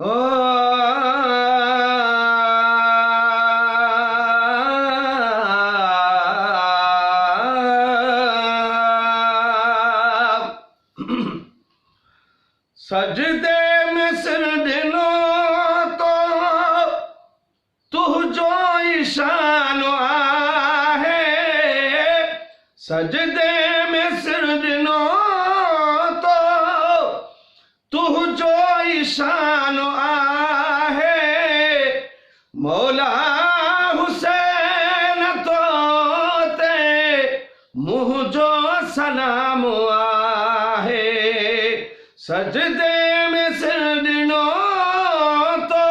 ओ सजदे में सिर दिनो तो तू जो ईशान आहे, सजदे में सिर दिनो तो तू जो ईशान आहे, मौला हुसैन तो ते मुँह जो सलाम आहे, सजदे में सिर दिनो तो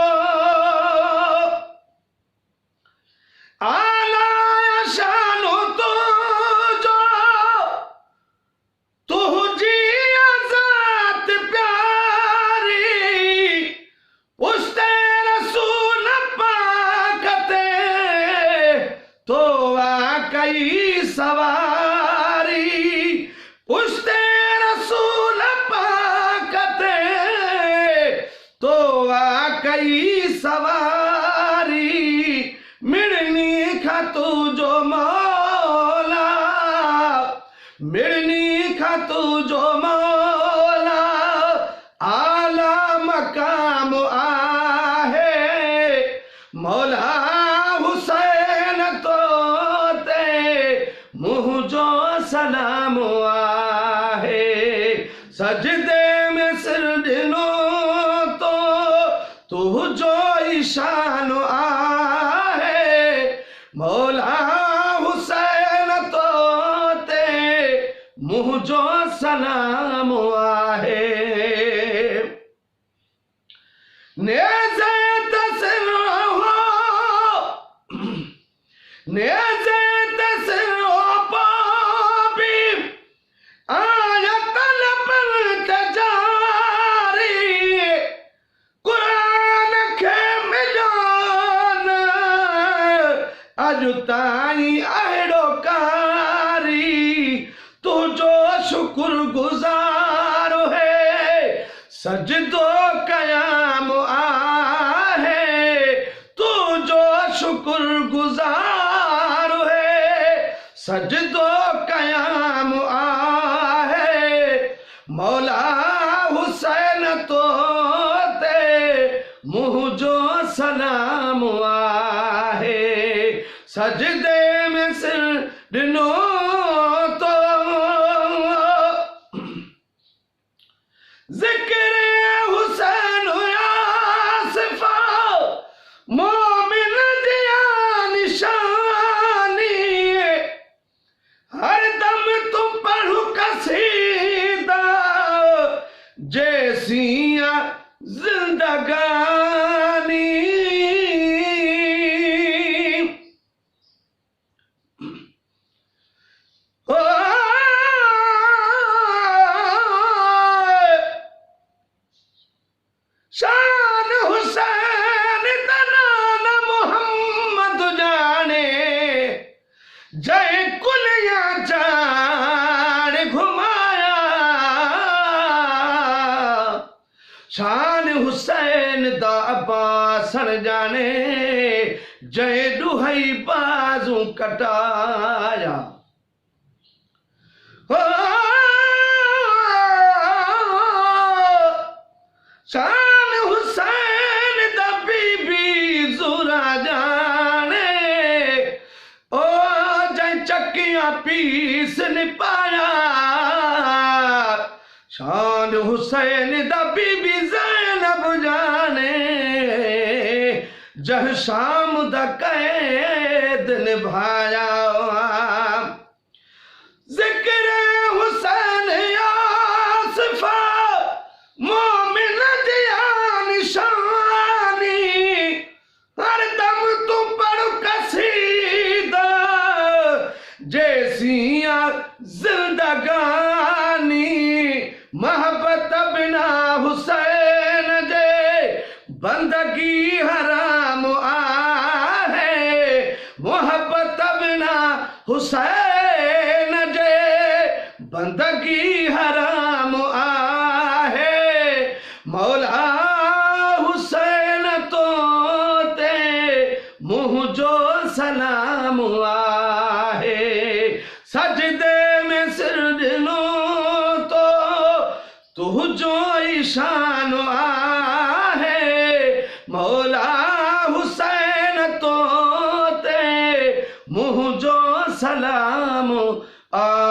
आला शानो तो जो तू जी ज़ात प्यारी, उसते रसूल पाकते तो वाकई सवारी, उसते रसूल पाकते तो वाकई सवारी, मिड़नी खा तू जो मौला, मिड़नी खा तू जो मौला, आला मकाम आहे, मौला हुसैन तो ते मुँह जो सलाम आहे, सजदे में सिर दिनो तो तू जो ईशान आहे, मौला हुसैन तो ते मुँह जो सलाम आहे, नेज़े तसिर हो, नेज़े तसिर हो पाबी आयतन पर तजारी, कुरान खे मिलन अजु ताईं अहिड़ो कारी, तुझो शुक्र गुज़ार है, सजदो क़याम आहे, तुझो शुक्र गुज़ार है, सजदो क़याम आहे, मौला हुसैन तो ते मुँह जो सलाम आहे, सजदे में सिर दिनो तो जिक्र हुसैन आसिफा मोमिन दिया निशानी, हर दम तुम पढ़ू कसीदा जैसिया जिंदगानी, शान हुसैन तनान मोहम्मद जाने, जय कुलिया जान घुमाया, शान हुसैन दा बासण जाने, जय दुहई बाजू कटाया, शान हुसैन दा बीबी ज़ुरा जाने, ओ जै चक्कियां पीस निपाया, शान हुसैन दा बीबी ज़ैनब जाने, जह शाम दा कैद निभाया, जिक्र हुसैन आसिफा मोमिन दिया निशानी, हर दम तू पढ़ कसीदा जैसिया जिंदगानी, मोहब्बत बिना हुसैन जे बंदगी हराम आहे, मोहब्बत बिना हुसैन जे बंदगी हराम आहे, मौला हुसैन सलाम आहे। सजदे में सिर ॾिनो तो तुझो ईशान आहे। मौला हुसैन तो ते मुझो सलाम आहे।